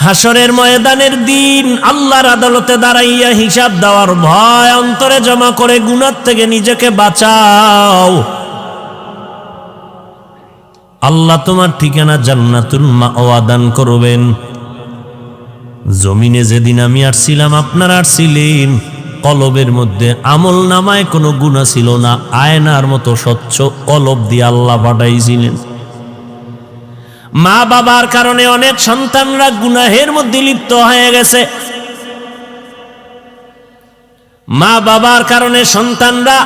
হাসরের ময়দানের দিন আল্লাহর আদালতে দাঁড়াইয়া হিসাব দেওয়ার ভয় অন্তরে জমা করে গুনাহ থেকে নিজেকে বাঁচাও। আল্লাহ তোমার ঠিকানা জান্নাতুল মাওয়া দান করবেন। জমিনে যেদিন আমি আসছিলাম আপনারা আসছিলেন, কলবের মধ্যে আমল নামায় কোনো গুনাহ ছিল না, আয়নার মতো স্বচ্ছ কলব দিয়ে আল্লাহ পাঠাইছিলেন। মা বাবার কারণে অনেক সন্তানরা গুনাহের মধ্যে লিপ্ত হয়ে গেছে। মা বাবার কারণে সন্তানরা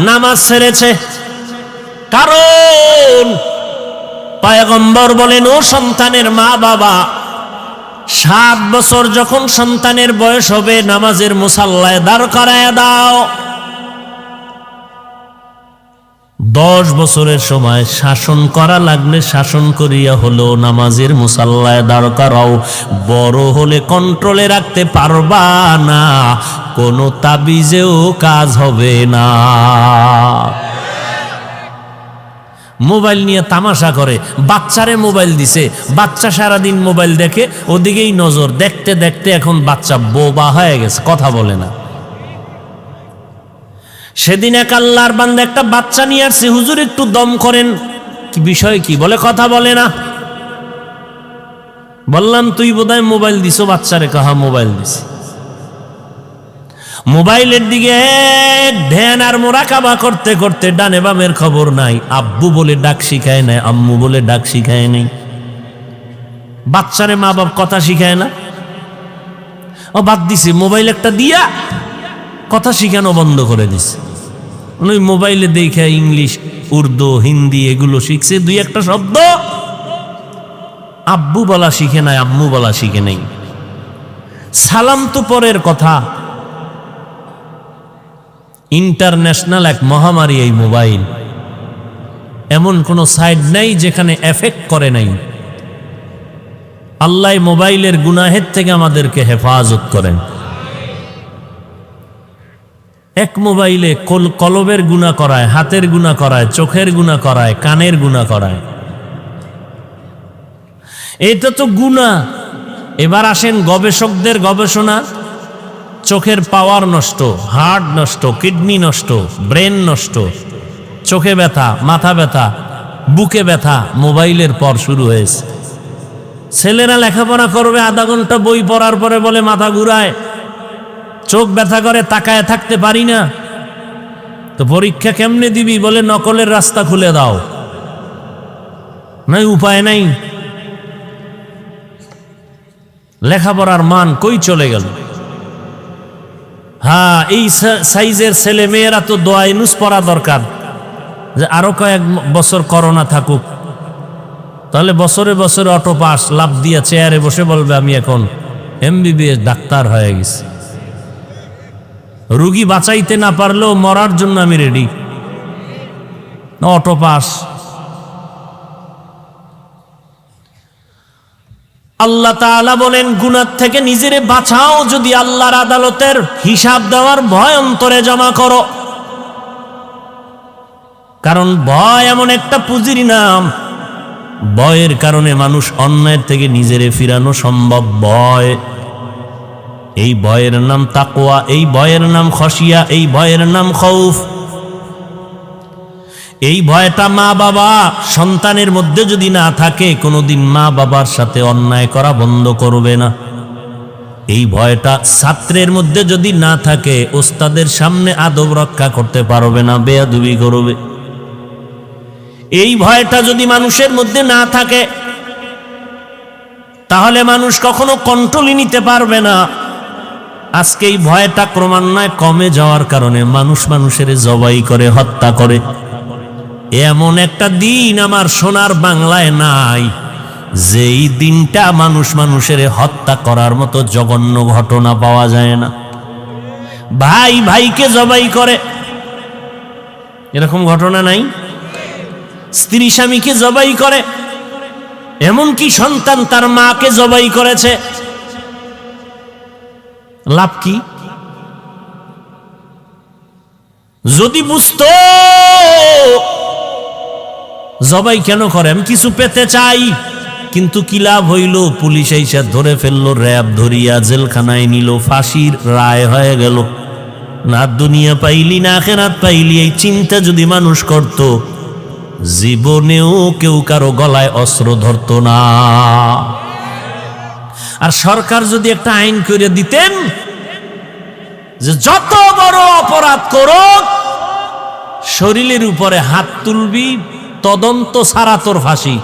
নামাজ ছেড়েছে। কারণ পয়গম্বর বলেন, ও সন্তানের মা বাবা, 7 বছর যখন সন্তানের বয়স হবে নামাজের মুসাল্লায় দাঁড় করায় দাও। 10 বছরের সময় শাসন করা লাগলে শাসন করিয়া হলো নামাজের মুসাল্লায় দাঁড় করাও। বড় হলে কন্ট্রোলে রাখতে পারবা না, কোনো তাবিজেও কাজ হবে না। মোবাইল নিয়ে তামাশা করে, বাচ্চারে মোবাইল দিছে, বাচ্চা সারাদিন মোবাইল দেখে, ওদিকেই নজর, দেখতে দেখতে এখন বাচ্চা বোবা হয়ে গেছে, কথা বলে না। সেদিন এক আল্লাহর বান্দা একটা বাচ্চা নিয়ে আসছে, হুজুর একটু দম করেন। কি বিষয় কি? বলে কথা বলে না। বললাম তুই বোধহয় মোবাইল দিছো বাচ্চারে। কাহা মোবাইল দিছে। মোবাইলের দিকে ধ্যান আর মোরাকাবা করতে করতে ডানে বামের খবর নাই। আব্বু বলে ডাক শিখায় নাই, আম্মু বলে ডাক শিখায় নাই। বাচ্চারে মা বাপ কথা শিখায় না, ও বাদ দিছে। মোবাইল একটা দিয়া কথা শিখানো বন্ধ করে দিছে। ওই মোবাইলে দেখে ইংলিশ, উর্দু, হিন্দি এগুলো শিখছে, 2-1 শব্দ আব্বু বলা শিখে নাই, আম্মু বলা শিখে নাই। সালাম তো পরের কথা। ইন্টারন্যাশনাল এক মহামারী এই মোবাইল। এমন কোন সাইড নাই যেখানে এফেক্ট করে নাই। আল্লাহ মোবাইলের গুনাহের থেকে আমাদেরকে হেফাজত করেন। এক মোবাইলে কলবের গুনাহ করায়, হাতের গুনাহ করায়, চোখের গুনাহ করায়, কানের গুনাহ করায়। এটা তো গুনাহ। এবার আসেন গবেষকদের গবেষণা। চোখের পাওয়ার নষ্ট, হার্ট নষ্ট, কিডনি নষ্ট, ব্রেন নষ্ট, চোখে ব্যথা, মাথা ব্যথা, বুকে ব্যথা মোবাইলের পর শুরু হয়েছে। ছেলেরা লেখাপড়া করবে, আধা ঘন্টা বই পড়ার পরে বলে মাথা ঘুরায়, চোখ ব্যথা করে, তাকায় থাকতে পারি না। তো পরীক্ষা কেমনে দিবি? বলে নকলের রাস্তা খুলে দাও। নাই, উপায় নাই। লেখাপড়ার মান কই চলে গেল? হ্যাঁ, এই সাইজের ছেলে মেয়েরা তো দোয়া ইউনুস পড়া দরকার, যে আরো কয়েক বছর করোনা থাকুক, তাহলে বছরে বছরে অটো পাস লাভ দিয়া চেয়ারে বসে বলবে আমি এখন MBBS ডাক্তার হয়ে গেছি। রুগী বাঁচাইতে না পারলেও মরার জন্য আমি রেডি। Auto pass. আল্লাহ তাআলা বলেন, গুনাহ থেকে নিজেরে বাঁচাও যদি আল্লাহর আদালতের হিসাব দেওয়ার ভয় অন্তরে জমা করো। কারণ ভয় এমন একটা পুঁজির নাম, ভয়ের কারণে মানুষ অন্যায়ের থেকে নিজেরে ফিরানো সম্ভব। ভয়, এই ভয়ের নাম তাকওয়া, এই ভয়ের নাম খশিয়া, এই ভয়ের নাম খৌফ। এই ভয়টা মা বাবা সন্তানের মধ্যে যদি না থাকে, কোনোদিন মা বাবার সাথে অন্যায় করা বন্ধ করবে না। এই ভয়টা ছাত্রের মধ্যে যদি না থাকে, ওস্তাদের সামনে আদব রক্ষা করতে পারবে না, বেয়াদবি করবে। এই ভয়টা যদি মানুষের মধ্যে না থাকে, তাহলে মানুষ কখনো কন্ট্রোলই নিতে পারবে না। আজকে এই ভয়টা ক্রমান্বয়ে কমে যাওয়ার কারণে মানুষ মানুষের জবাই করে, হত্যা করে। এমন একটা দিন আমার সোনার বাংলায় নাই, যেই দিনটা মানুষ মানুষের হত্যা করার মতো জঘন্য ঘটনা পাওয়া যায় না। ভাই ভাইকে জবাই করে, এরকম ঘটনা নাই? স্ত্রী স্বামীকে জবাই করে, এমনকি সন্তান তার মাকে জবাই করেছে। লাভ কি? যদি বুঝতো জবাই কেন করে, আমি কিছু পেতে চাই, কিন্তু কি লাভ হইল? পুলিশ এসে ধরে ফেললো, র্যাব ধরিয়া জেলখানায় নিল, ফাঁসির রায় হয়ে গেল। না দুনিয়া পাইলি না আখিরাত পাইলি, এই চিন্তা যদি মানুষ করত, জীবনেও কেউ কারো গলায় অস্ত্র ধরত না। আর সরকার যদি একটা আইন করে দিতেন যে যত বড় অপরাধ করুক শরীরের উপরে হাত তুলবি, তদন্ত ছাড়া তোর ফাঁসি,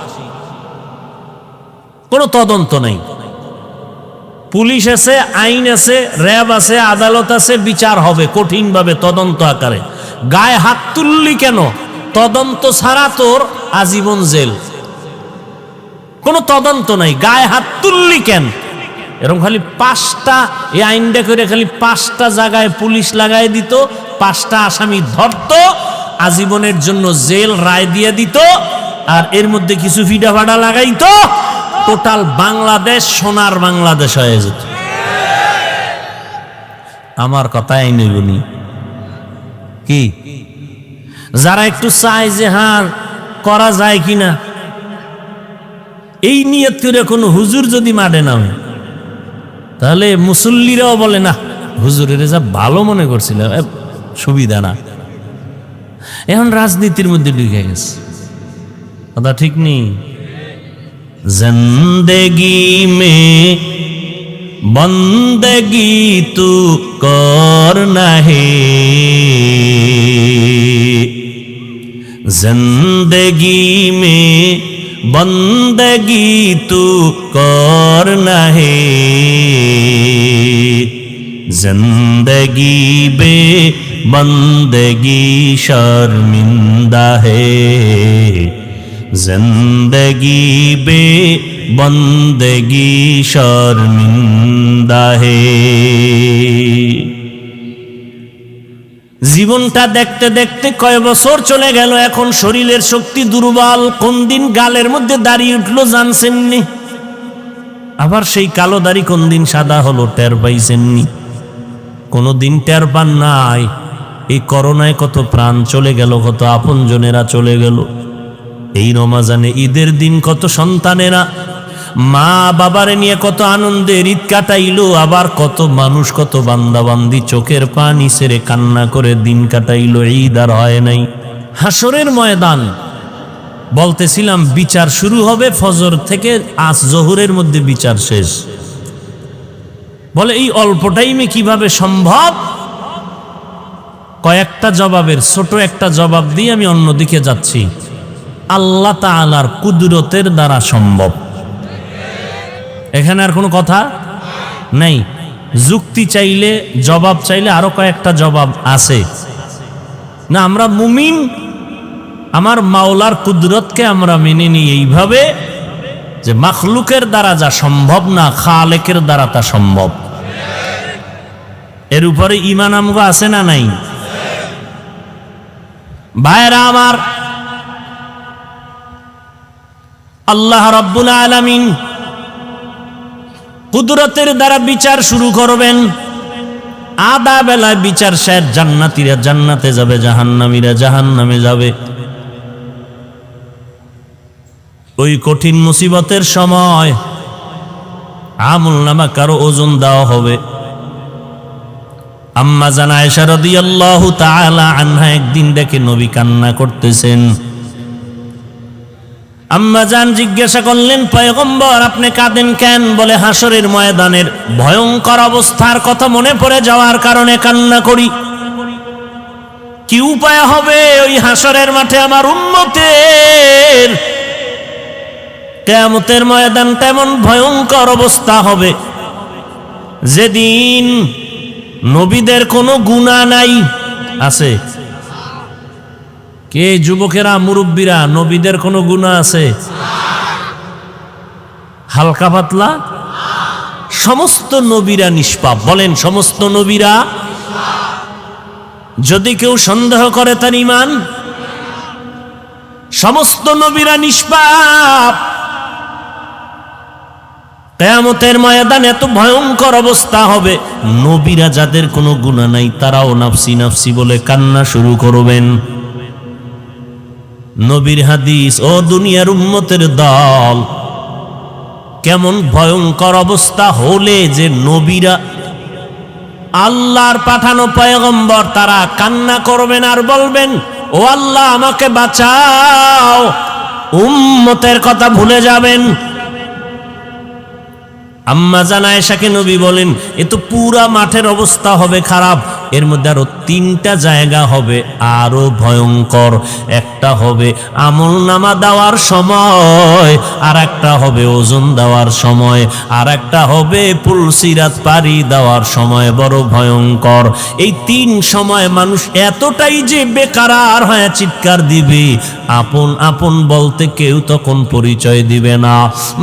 কোনো তদন্ত নাই। পুলিশ আছে, আইন আছে, র্যাব আছে, আদালত আছে, বিচার হবে কঠিনভাবে তদন্ত আকারে। গায়ে হাত তুললি কেন? তদন্ত ছাড়া তোর আজীবন জেল, কোনো তদন্ত নাই। গায়ে হাত তুললি কেন? এরকম খালি 5টা এই আইনটা করে খালি 5টা জায়গায় পুলিশ লাগাই দিত, 5টা আসামি ধরত, আজীবনের জন্য জেল রায় দিয়ে দিত, আর এর মধ্যে কিছু ফিডা ফাডা লাগাইতো, টোটাল বাংলাদেশ সোনার বাংলাদেশ হয়ে যেত। আমার কথা আইন হইবনি কি? যারা একটু চায় যে হ্যাঁ করা যায় কিনা, এই নিয়ত করে কোনো হুজুর যদি মাঠে নামে, তাহলে মুসল্লিরাও বলে না হুজুরের যা ভালো মনে করছিল, সুবিধা না। এখন রাজনীতির মধ্যে ঢুকে গেছে, কথা ঠিক নেই। জিন্দেগি মে বন্দগি তু করনা হে, जिंदगी में बंदगी तू करना है, जिंदगी बे बंदगी शर्मिंदा है, जिंदगी बे बंदगी शर्मिंदा है। জীবনটা দেখতে দেখতে কয় বছর চলে গেল, এখন শরীরের শক্তি দুর্বল। কোন দিন গালের মধ্যে দাঁড়িয়ে উঠলো জানছেননি? আবার সেই কালো দাড়ি কোন দিন সাদা হলো টের পাইছেননি? কোনো দিন টের পান নাই। এই করোনায় কত প্রাণ চলে গেল, কত আপনজনেরা চলে গেল। এই রমজানে ঈদের দিন কত সন্তানেরা মা বাবারে নিয়ে কত আনন্দের ঈদ কাটাইলো, আবার কত মানুষ, কত বান্দাবান্দি চোখের পানি ছেড়ে কান্না করে দিন কাটাইলো। ঈদ আর হয় নাই। হাসরের ময়দান বলতেছিলাম, বিচার শুরু হবে ফজর থেকে, আজ জোহরের মধ্যে বিচার শেষ। বলে এই অল্প টাইমে কিভাবে সম্ভব? কয়েকটা জবাবের ছোট একটা জবাব দিয়ে আমি অন্যদিকে যাচ্ছি। আল্লাহ তাআলার কুদরতের দ্বারা সম্ভব। এখানে আর কোনো কথা নাই। যুক্তি চাইলে, জবাব চাইলে আরো কয়েকটা জবাব আছে না। আমরা মুমিন, আমার মাওলার কুদরতকে আমরা মেনে নিই এইভাবে যে মাখলুকের দ্বারা যা সম্ভব না, খালেকের দ্বারা তা সম্ভব। এর উপরে ঈমান আমগো আছে না নাই? ভাইরা আমার, আল্লাহ রাব্বুল আলামিন কুদরতের দ্বারা বিচার শুরু করবেন। আধা বেলায় বিচার শেষ, জান্নাতীরা জান্নাতে যাবে, জাহান্নামীরা জাহান্নামে যাবে। ওই কঠিন মুসিবতের সময় আমলনামা কারো ওজন দেওয়া হবে। আম্মা জান আয়েশা রাদিয়াল্লাহু তাআলা আনহা একদিন দেখে নবী কান্না করতেছেন। আম্মা জান জিজ্ঞাসা করলেন, পয়গম্বর আপনি কাঁদেন কেন? বলে হাসরের ময়দানের ভয়ঙ্কর অবস্থার কথা মনে পড়ে যাওয়ার কারণে কান্না করি। কি উপায় হবে ওই হাসরের মাঠে আমার উম্মতের? কিয়ামতের ময়দানটা এমন ভয়ঙ্কর অবস্থা হবে যেদিন নবীদের কোনো গুনাহ নাই। আছে কে? যুবকেরা, মুরব্বীরা, নবীদের কোনো গুনাহ আছে? হালকা পাতলা? সমস্ত নবীরা নিষ্পাপ। বলেন সমস্ত নবীরা? যদি কেউ সন্দেহ করে তার ঈমান। সমস্ত নবীরা নিষ্পাপ। কিয়ামতের ময়দানে এত ভয়ঙ্কর অবস্থা হবে, নবীরা যাদের কোনো গুনাহ নাই তারাও নাফসি নাফসি বলে কান্না শুরু করবেন। নবীর হাদিস, ও দুনিয়ার উম্মতের দল, কেমন ভয়ঙ্কর অবস্থা হলে যে নবীরা, আল্লাহর পাঠানো পয়গম্বর, তারা কান্না করবেন আর বলবেন, ও আল্লাহ আমাকে বাঁচাও, উম্মতের কথা ভুলে যাবেন। আম্মা জান আয়েশাকে নবী বলেন, এ তো পুরা মাঠের অবস্থা হবে খারাপ, এর মধ্যে আরো 3টা জায়গা হবে আরো ভয়ঙ্কর। একটা হবে আমল নামা দেওয়ার সময়, আর একটা হবে ওজন দেওয়ার সময়, আর একটা হবে পুলসিরাত পারি দেওয়ার সময়, বড় ভয়ঙ্কর। এই 3 সময় মানুষ এতটাই যে বেকারার হয়ে চিৎকার দিবে, আপন আপন বলতে কেউ তখন পরিচয় দিবে না।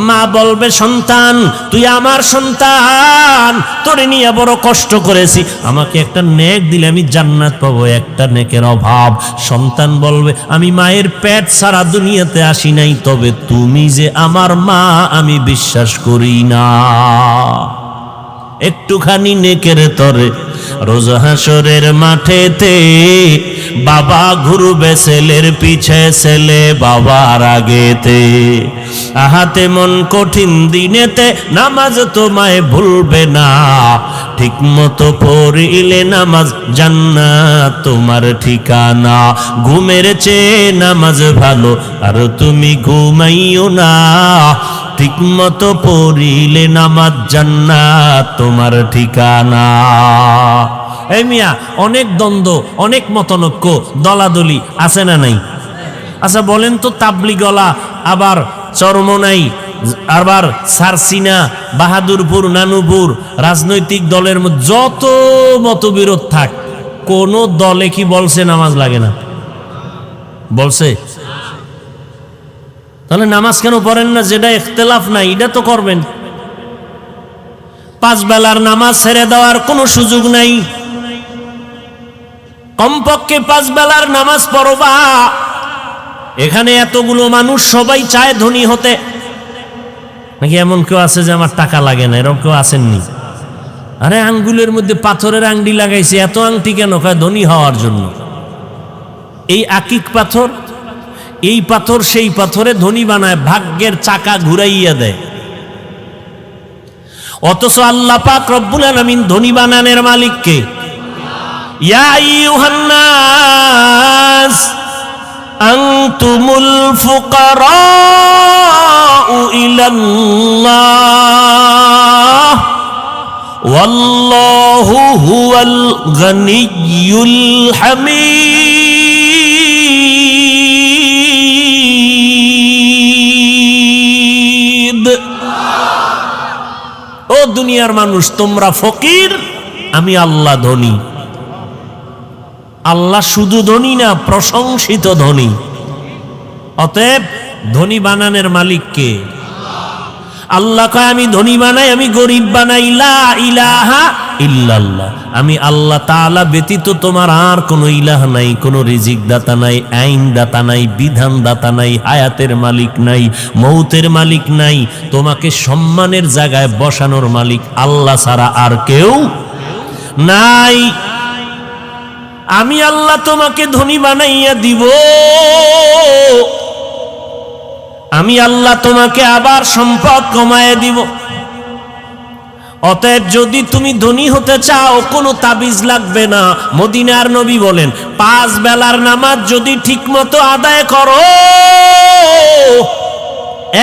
মা বলবে, সন্তান তুই আমার সন্তান, তোরে নিয়ে বড় কষ্ট করেছি, আমাকে একটা নেক দিলে আমি জান্নাত পাবো, একটা নেকের অভাব। সন্তান বলবে, আমি মায়ের পেট ছাড়া দুনিয়াতে আসি নাই, তবে তুমি যে আমার মা আমি বিশ্বাস করি না। একটুখানি নেকের তরে রোজ হাসরের মাঠেতে বাবা ঘুরবে ছেলের পিছে, ছেলে বাবার আগেতে। আহাতে মন কঠিন দিনেতে নামাজ তোমায় ভুলবে না, ঠিক মতো পড়িলে নামাজ জান্নাত তোমার ঠিকানা। ঘুমের চেয়ে নামাজ ভালো আর তুমি ঘুমাইও না, ঠিক মতো পড়িলে নামাজ জান্নাত তোমার ঠিকানা। এই মিয়া, অনেক দ্বন্দ্ব, অনেক মতনৈক্য, দলাদলি আছে না নাই? আচ্ছা বলেন তো, তাবলিগলা আবার চরমনাই, আবার সারসিনা, বাহাদুরপুর, নানুপুর, রাজনৈতিক দলের মধ্যে যত মতবিরোধ থাক, কোন দলে কি বলছে নামাজ লাগে না? বলছে? তাহলে নামাজ কেন পড়েন না? যেটা ইখতিলাফ নাই এটা তো করবেন। 5 বেলার নামাজ ছেড়ে দেওয়ার কোনো সুযোগ নাই, কমপক্ষে 5 বেলার নামাজ পড়বা। এখানে এতগুলো মানুষ সবাই চায় ধনী হতে, নাকি এমন কেউ আছে যে আমার টাকা লাগে না? এরকম কেউ আসেননি? আরে আঙ্গুলের মধ্যে পাথরের আংটি লাগাইছে, এত আংটি কেন? ধনী হওয়ার জন্য। এই আকিক পাথর, এই পাথর সেই পাথরে ধনী বানায়, ভাগ্যের চাকা ঘুরাইয়া দেয়। অথচ আল্লাহ পাক রব্বুল আলামিন ধনী বানানোর মালিক কে? ইয়া আইয়ুহান নাস আনতুমুল ফুকারাউ ইলাল্লাহ ওয়াল্লাহু হুয়াল গানিয়্যুল হামিদ। ও দুনিয়ার মানুষ, তোমরা ফকির, আমি আল্লাহ ধনী। আল্লাহ শুধু ধনী না, প্রশংসিত ধনী। অতএব ধনী বানানোর মালিক কে? আল্লাহ কয়, আমি ধনী বানাই, আমি গরিব বানাই। লা ইলাহা ইল্লাল্লাহ, আমি আল্লাহ তাআলা ব্যতীত তোমার আর কোনো ইলাহ নাই, কোনো রিজিক দাতা নাই, আইন দাতা নাই, বিধান দাতা নাই, হায়াতের মালিক নাই, মৌতের মালিক নাই, তোমাকে সম্মানের জায়গায় বসানোর মালিক আল্লাহ ছাড়া আর কেউ নাই। আমি আল্লাহ তোমাকে ধনী বানাইয়া দিব, আমি আল্লাহ তোমাকে আবার সম্পদ কমাইয়া দিব। অতএব যদি তুমি ধনী হতে চাও, কোনো তাবিজ লাগবে না। মদিনার নবী বলেন, 5 বেলার নামাজ যদি ঠিক মতো আদায় করো,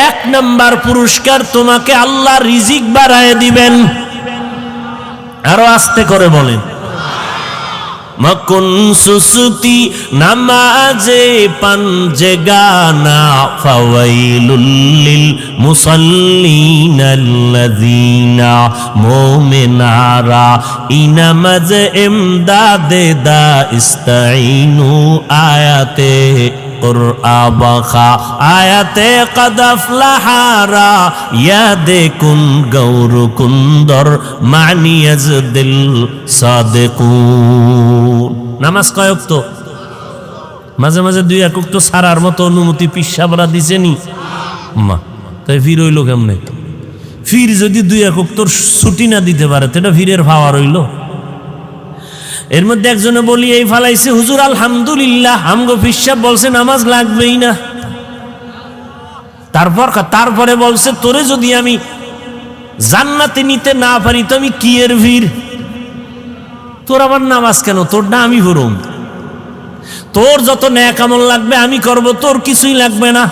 1 নাম্বার পুরস্কার তোমাকে আল্লাহ রিজিক বাড়ায় দিবেন। আরো আস্তে করে বলেন, মকুন সুসুতি নামাজে পাঞ্জে গানা ফাওয়াইলুল লিল মুসাল্লিনাল্লাযিনা মুমিনারা ইনামাজ ইমদাদে দা ইস্তাইনু আয়াতে আয়াতে কদ আফলাহারা ইয়াদে কুন গৌর কুন্দর মানিয়াজ দিল সাদেকুন। নামাজ কয় ওয়াক্ত? মাঝে মাঝে 2 এক ওয়াক্ত সারার মতো অনুমতি পিসাবরা দিছেনি মা, তাই ফির হইল কেমনে? ফির যদি 2 এক ওয়াক্ত ছুটি না দিতে পারে, এটা ফিরের পাওয়ার হইল। এর মধ্যে একজনে বলি এই ফালাইছে, হুজুর আলহামদুলিল্লাহ, আমগো ফিসাব বলছে নামাজ লাগবেই না। তারপরে বলছে, তোরে যদি আমি জান্নাতে নিতে না পারি তো আমি কি এর ভিড়? তোর আবার নামাজ কেন? তোর না আমি পড়ুম। তোর যত নেক আমল লাগবে আমি করব, তোর কিছুই লাগবে না।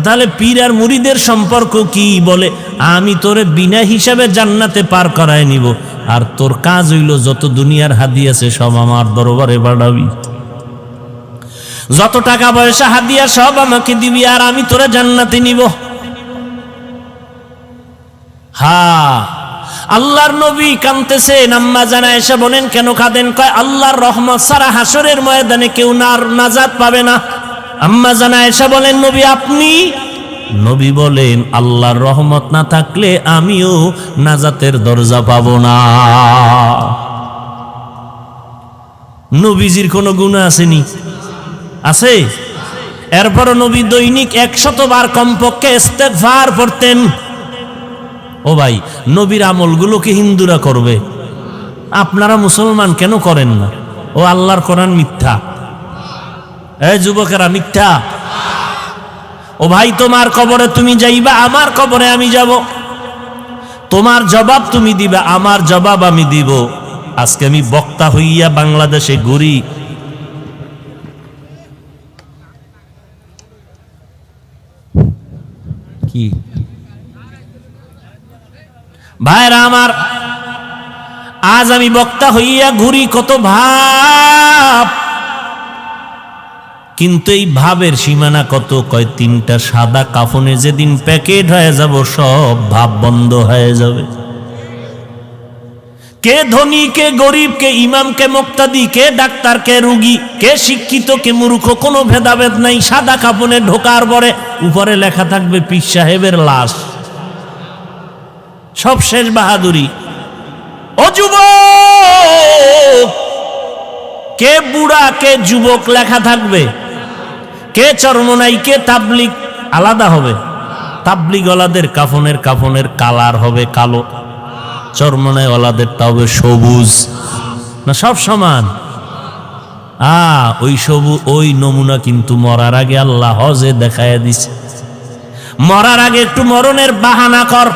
তাহলে পীর আর মুরিদের সম্পর্ক কি? বলে, আমি তোরে বিনা হিসাবে জান্নাতে পার করায় নিব, আর তোর কাজ হইল যত দুনিয়ার হাদিয়া আছে সব আমার দরবারে বাড়াবি, যত টাকা পয়সা হাদিয়া সব আমাকে দিবি, আর আমি তোরে জান্নাতে নিব। হ্যাঁ, আল্লাহর নবী কাঁদতেছেন, আম্মা জানা এসে বলেন, কেন কাঁদেন? কয়, আল্লাহর রহমত ছাড়া হাসরের ময়দানে কেউ নাজাত পাবে না। আম্মা জানা এসে বলেন, নবী আপনি? নবী বলেন, আল্লাহর রহমত না থাকলে আমিও নাজাতের দরজা পাবো না। নবীজির কোনো গুনাহ আসেনি? আছে। এরপরও নবী দৈনিক 100 বার কমপক্ষে ইস্তেগফার পড়তেন। ও ভাই, নবীর আমলগুলোকে হিন্দুরা করবে, আপনারা মুসলমান কেন করেন না? ও আল্লাহর কোরআন মিথ্যা। এই যুবকেরা, মিথ্যা। ও ভাই, তোমার কবরে তুমি যাইবা, আমার কবরে আমি যাব। তোমার জবাব তুমি দিবা, আমার জবাব আমি দিব। আজকে আমি বক্তা হইয়া বাংলাদেশে ঘুরি, কি ভাইরা আমার, আজ আমি বক্তা হইয়া ঘুরি, কত ভাব, কিন্তু এই ভাবের সীমানা কত? কয়, 3টা সাদা কাফনে যেদিন প্যাকেট হয়ে যাব সব ভাব বন্ধ হয়ে যাবে। কে ধনী, কে গরিব, কে ইমাম, কে মুক্তাদি, কে ডাক্তার, কে রুগী, কে শিক্ষিত, কে মূর্খ, কোনো ভেদাভেদ নাই। সাদা কাফনে ঢোকার পরে উপরে লেখা থাকবে পীর সাহেবের লাশ। সব শেষ বাহাদুরি। ও যুবক, কে বুড়া, কে যুবক লেখা থাকবে, কে চরমনাই, কে তাবলিগ আলাদা হবে। তাবলিগ ওয়ালাদের কাফনের কালার হবে কালো, চরমনাই ওয়ালাদেরটা হবে সবুজ। না সব সমান? ওই সবুজ, ওই নমুনা কিন্তু মরার আগে আল্লাহ হজে দেখায় দিছে। মরার আগে একটু মরণের বাহানা কর।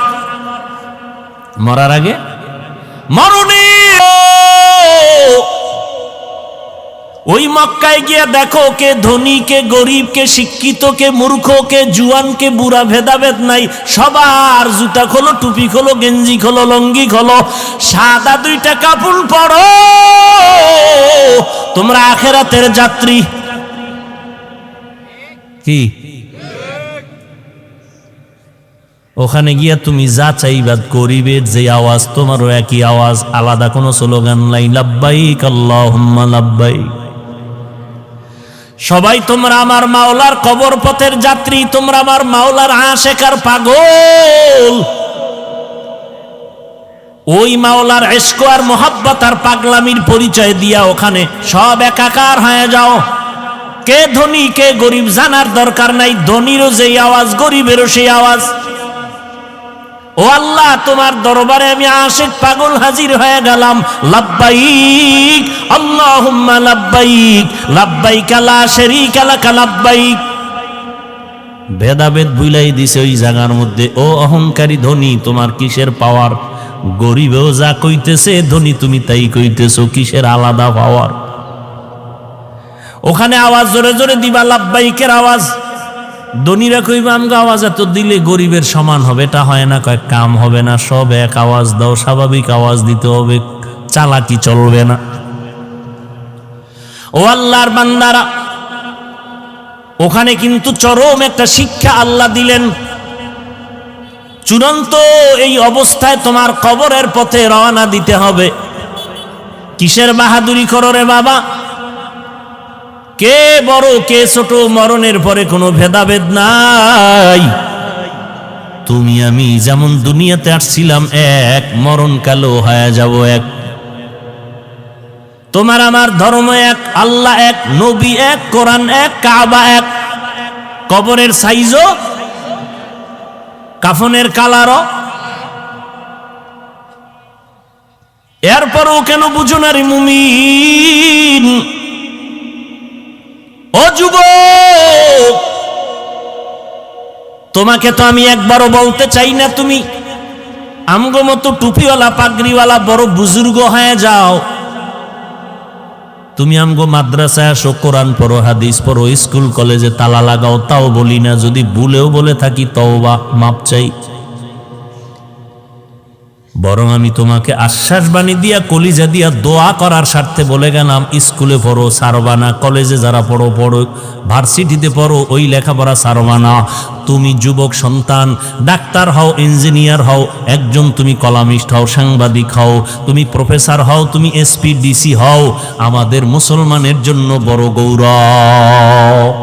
মরার আগে মরণে ওই মক্কায় গিয়া দেখো, কে ধনী, কে গরিব, কে শিক্ষিত, কে মূর্খ, কে জুয়ান, কে বুড়া, ভেদাভেদ নাই। সবার জুতা খোলো, টুপি খোলো, গেঞ্জি খোলো, লঙ্গি খোলো, সাদা 2টা কাপড় পরো, তোমরা আখেরাতের যাত্রী। কি ওখানে গিয়া তুমি যা চাইবা করিবে, যে আওয়াজ তোমারও একই আওয়াজ, আলাদা কোনো স্লোগান নাই। লাব্বাইক আল্লাহুম্মা লাব্বাইক। সবাই তোমরা আমার মাওলার কবর পথের যাত্রী, তোমরা আমার মাওলার আশিক আর পাগল। ওই মাওলার ইশক আর মোহাব্বত আর পাগলামির পরিচয় দিয়া ওখানে সব একাকার হয়ে যাও। কে ধনী, কে গরিব জানার দরকার নাই। ধনীরও যেই আওয়াজ, গরিবেরও সেই আওয়াজ। ও আল্লাহ, তোমার দরবারে আমি আশিক পাগল হাজির হয়ে গেলাম। লাব্বাইক আল্লাহুম্মা লাব্বাইক, লাব্বাইক লা শারীকা লাক লাব্বাইক। ভেদাভেদ ভুলাই দিছে ওই জায়গার মধ্যে। ও অহংকারী ধনী, তোমার কিসের পাওয়ার? গরিবেও যা কইতেছে ধনী তুমি তাই কইতেছো, কিসের আলাদা পাওয়ার? ওখানে আওয়াজ জোরে জোরে দিবা, লাব্বাইকের আওয়াজ। ধনীরা কইবা আমগো আওয়াজ এত দিলে গরিবের সমান হবে, এটা হয় না। কয় কাম হবে না, সব এক আওয়াজ দাও, স্বাভাবিক আওয়াজ দিতে হবে, চালাকি চলবে না। ও আল্লাহর বান্দারা, ওখানে কিন্তু চরম একটা শিক্ষা আল্লাহ দিলেন। চূড়ান্ত এই অবস্থায় তোমার কবরের পথে রওনা দিতে হবে। কিসের বাহাদুরি করো রে বাবা? কে বড়, কে ছোট, মরণের পরে কোনো ভেদাভেদ নাই। তুমি আমি যেমন দুনিয়াতে আসছিলাম এক, মরণকালেও হয়ে যাব এক। তোমার আমার ধর্ম এক, আল্লাহ এক, নবী এক, কোরআন এক, কাবা এক। কবরের সাইজও, কাফনের কালারও। এরপরও কেন বুঝো না রে মুমিন? ও যুবক, তোমাকে তো আমি একবারও বলতে চাই না তুমি আমগো মতো টুপিওয়ালা পাগড়িওয়ালা বড় বুজুর্গ হয়ে যাও। তুমি আমগো মাদ্রাসায় আসো, কোরআন পড়ো, হাদিস পড়ো, স্কুল কলেজে তালা লাগাও, তাও বলি না। যদি ভুলেও বলে থাকি তওবা, মাপ চাই। বরং আমি তোমাকে আশ্বাস বাণী দিয়া কলিজা দিয়া দোয়া করার স্বার্থে বলে গেলাম, স্কুলে পড়ো, সারবা না। কলেজে যারা পড়ো পড়ো, ভার্সিটিতে পড়ো, ওই লেখাপড়া সারবা না। তুমি যুবক সন্তান, ডাক্তার হও, ইঞ্জিনিয়ার হও, একজন তুমি কলামিস্ট হও, সাংবাদিক হও, তুমি প্রফেসর হও, তুমি এসপি ডিসি হও, আমাদের মুসলমানের জন্য বড় গৌরব।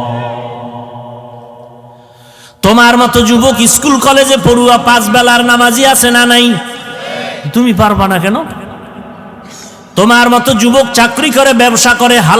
তোমার মতো যুবক স্কুল কলেজে পড়ুয়া 5 বেলার নামাজি আছে না নাই? তুমি পারবা না কেন? তোমার মতো যুবক চাকরি করে, ব্যবসা করে, হালাল